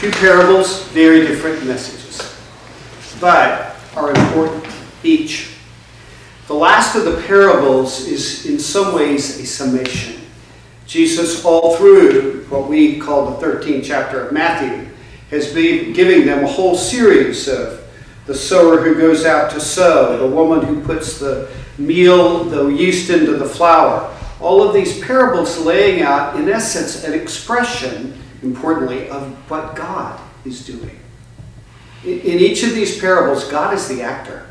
Two parables, very different messages, but are important each. The last of the parables is in some ways a summation. Jesus, all through what we call the 13th chapter of Matthew, has been giving them a whole series of the sower who goes out to sow, the woman who puts the meal, the yeast into the flour. All of these parables laying out, in essence, an expression, importantly, of what God is doing. In each of these parables, God is the actor.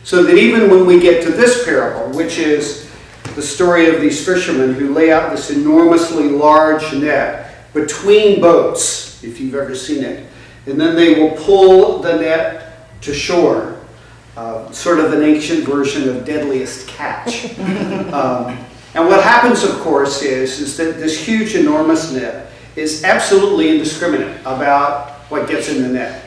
So that even when we get to this parable, which is the story of these fishermen who lay out this enormously large net between boats, if you've ever seen it, and then they will pull the net to shore, sort of an ancient version of Deadliest Catch. And what happens, of course, is that this huge, enormous net is absolutely indiscriminate about what gets in the net.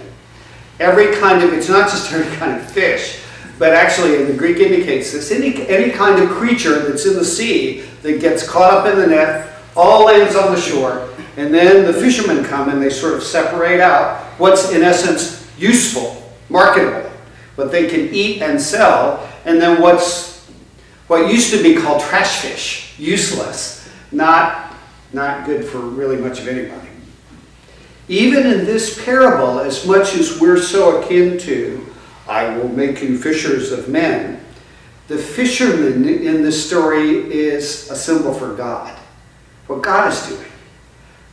It's not just every kind of fish, but actually, and the Greek indicates this, any kind of creature that's in the sea that gets caught up in the net, all lands on the shore, and then the fishermen come and they sort of separate out what's in essence useful, marketable, what they can eat and sell, and then what used to be called trash fish, useless, not good for really much of anybody. Even in this parable, as much as we're so akin to, I will make you fishers of men, the fisherman in this story is a symbol for God. What God is doing.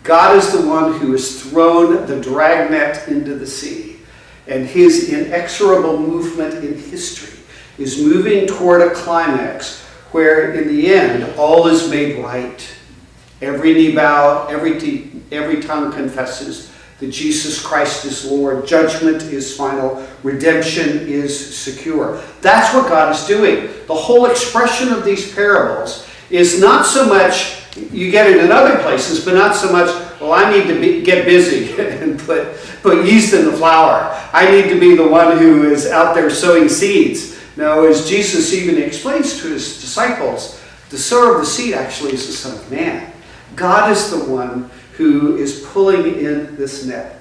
God is the one who has thrown the dragnet into the sea, and his inexorable movement in history is moving toward a climax where in the end all is made right. Every knee bow, every tongue confesses that Jesus Christ is Lord. Judgment is final. Redemption is secure. That's what God is doing. The whole expression of these parables is not so much, you get it in other places, but not so much, well, I need to get busy and put yeast in the flour. I need to be the one who is out there sowing seeds. No, as Jesus even explains to his disciples, the sower of the seed actually is the Son of Man. God is the one who is pulling in this net.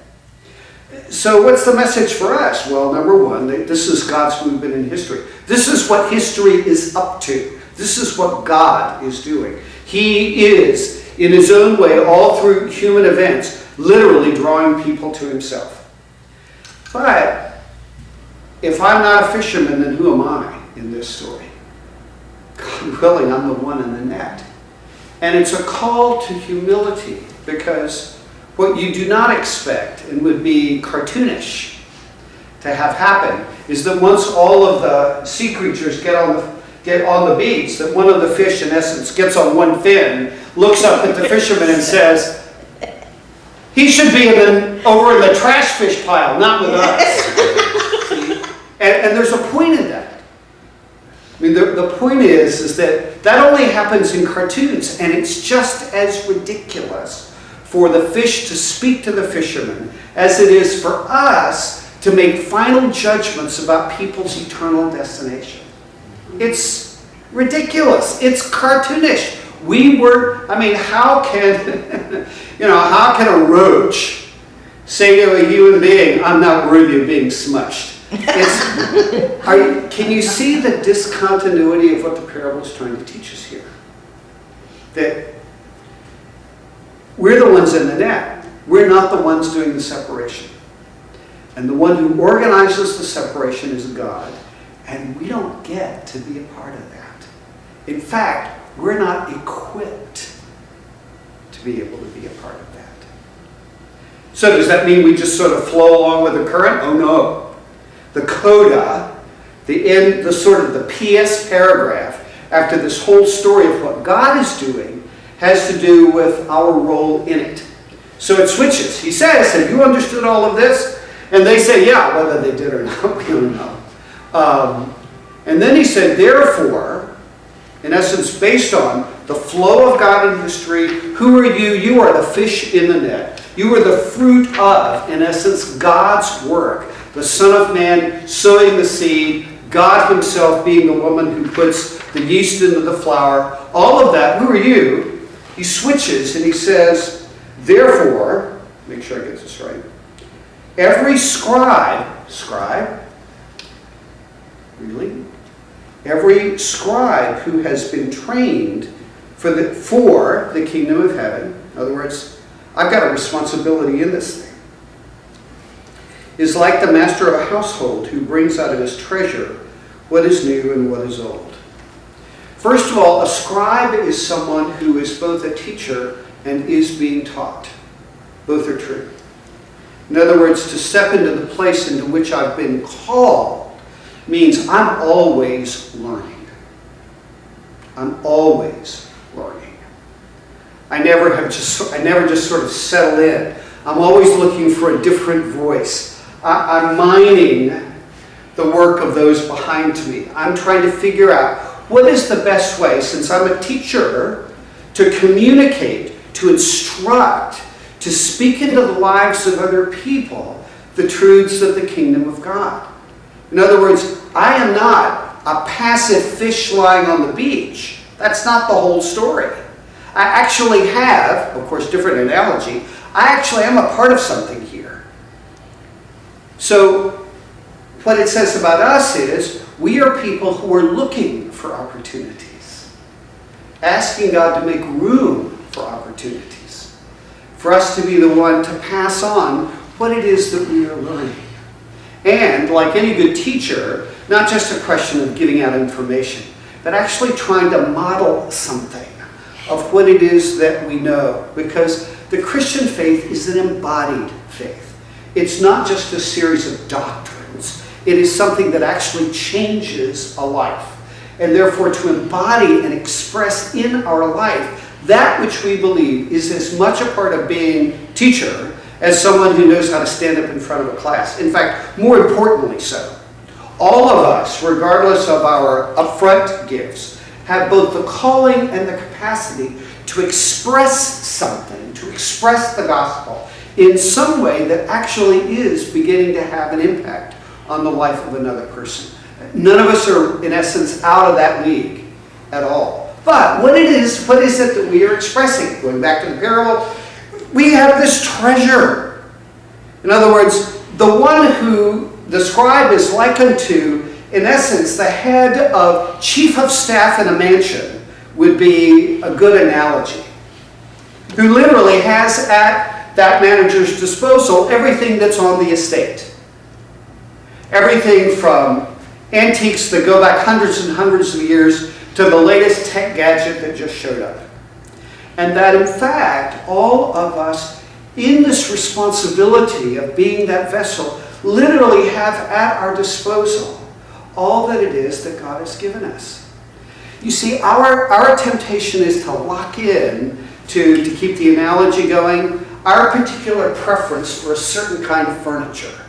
So what's the message for us? Well, number one, this is God's movement in history. This is what history is up to. This is what God is doing. He is, in his own way, all through human events, literally drawing people to himself. But if I'm not a fisherman, then who am I in this story? God willing, I'm the one in the net. And it's a call to humility, because what you do not expect and would be cartoonish to have happen is that once all of the sea creatures get on the beach, that one of the fish in essence gets on one fin, looks up at the fisherman and says, he should be over in the trash fish pile, not with us. and there's a point in that. I mean, the point is that only happens in cartoons, and it's just as ridiculous for the fish to speak to the fisherman as it is for us to make final judgments about people's eternal destination. It's ridiculous. It's cartoonish. How can a roach say to a human being, I'm not worthy of being smushed? Can you see the discontinuity of what the parable is trying to teach us here? That we're the ones in the net. We're not the ones doing the separation. And the one who organizes the separation is God. And we don't get to be a part of that. In fact, we're not equipped to be able to be a part of that. So does that mean we just sort of flow along with the current? Oh no. The coda, the sort of the PS paragraph after this whole story of what God is doing has to do with our role in it. So it switches. He says, have you understood all of this? And they say, yeah, whether they did or not, we don't know. And then he said, therefore, in essence, based on the flow of God in history, who are you? You are the fish in the net. You are the fruit of, in essence, God's work. The Son of Man sowing the seed, God himself being the woman who puts the yeast into the flour. All of that, who are you? He switches and he says, therefore, make sure I get this right. Every scribe, really? Every scribe who has been trained for the kingdom of heaven, in other words, I've got a responsibility in this thing, is like the master of a household who brings out of his treasure what is new and what is old. First of all, a scribe is someone who is both a teacher and is being taught. Both are true. In other words, to step into the place into which I've been called means I'm always learning. I'm always learning. I never just sort of settle in. I'm always looking for a different voice. I'm mining the work of those behind me. I'm trying to figure out what is the best way, since I'm a teacher, to communicate, to instruct, to speak into the lives of other people the truths of the kingdom of God. In other words, I am not a passive fish lying on the beach. That's not the whole story. I actually have, of course, different analogy, I actually am a part of something here. So, what it says about us is, we are people who are looking for opportunities, asking God to make room for opportunities, for us to be the one to pass on what it is that we are learning. And, like any good teacher, not just a question of giving out information, but actually trying to model something of what it is that we know. Because the Christian faith is an embodied faith. It's not just a series of doctrines. It is something that actually changes a life. And therefore, to embody and express in our life that which we believe is as much a part of being teacher as someone who knows how to stand up in front of a class. In fact, more importantly so. All of us, regardless of our upfront gifts, have both the calling and the capacity to express something, to express the gospel in some way that actually is beginning to have an impact on the life of another person. None of us are, in essence, out of that league at all. But what is it that we are expressing? Going back to the parable, we have this treasure. In other words, the one who the scribe is likened to, in essence, the head of chief of staff in a mansion would be a good analogy, who literally has at that manager's disposal everything that's on the estate. Everything from antiques that go back hundreds and hundreds of years to the latest tech gadget that just showed up. And that, in fact, all of us in this responsibility of being that vessel literally have at our disposal all that it is that God has given us. You see, our temptation is to lock in, to keep the analogy going, our particular preference for a certain kind of furniture,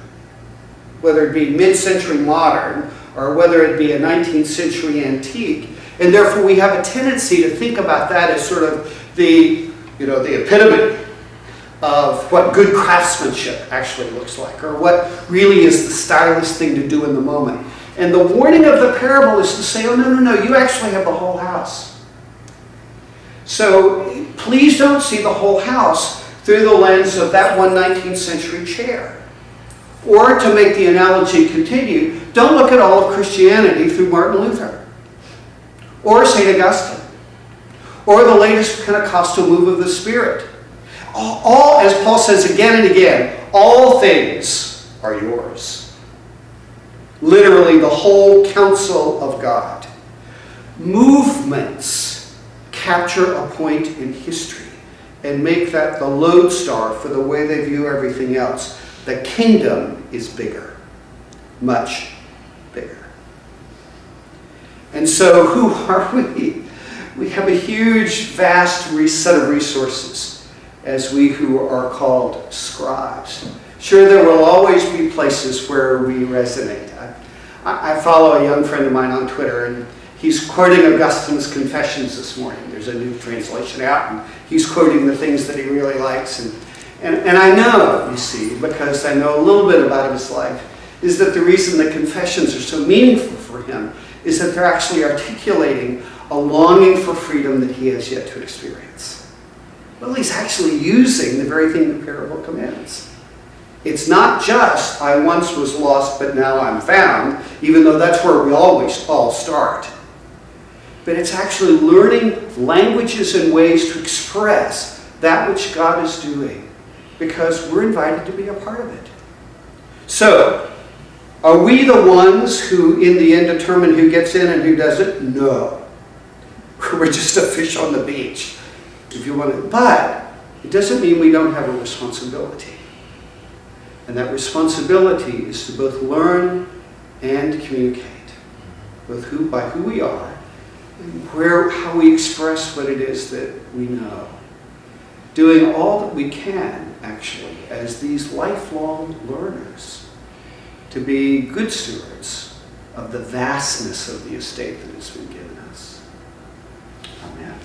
whether it be mid-century modern or whether it be a 19th century antique. And therefore we have a tendency to think about that as sort of the epitome of what good craftsmanship actually looks like, or what really is the stylish thing to do in the moment. And the warning of the parable is to say, oh, no, you actually have the whole house. So please don't see the whole house through the lens of that one 19th century chair. Or to make the analogy continue, don't look at all of Christianity through Martin Luther, or St. Augustine, or the latest Pentecostal move of the Spirit. All, as Paul says again and again, all things are yours. Literally the whole counsel of God. Movements capture a point in history and make that the lodestar for the way they view everything else. The kingdom is bigger, much bigger. And so who are we? We have a huge, vast set of resources as we who are called scribes. Sure, there will always be places where we resonate. I follow a young friend of mine on Twitter, and he's quoting Augustine's Confessions this morning. There's a new translation out, and he's quoting the things that he really likes. And I know, you see, because I know a little bit about his life, is that the reason the Confessions are so meaningful for him is that they're actually articulating a longing for freedom that he has yet to experience. Well, he's actually using the very thing the parable commands. It's not just, I once was lost, but now I'm found, even though that's where we always all start. But it's actually learning languages and ways to express that which God is doing, because we're invited to be a part of it. So, are we the ones who in the end determine who gets in and who doesn't? No. We're just a fish on the beach, if you want to. But it doesn't mean we don't have a responsibility. And that responsibility is to both learn and communicate, both by who we are and how we express what it is that we know. Doing all that we can, actually, as these lifelong learners, to be good stewards of the vastness of the estate that has been given us. Amen.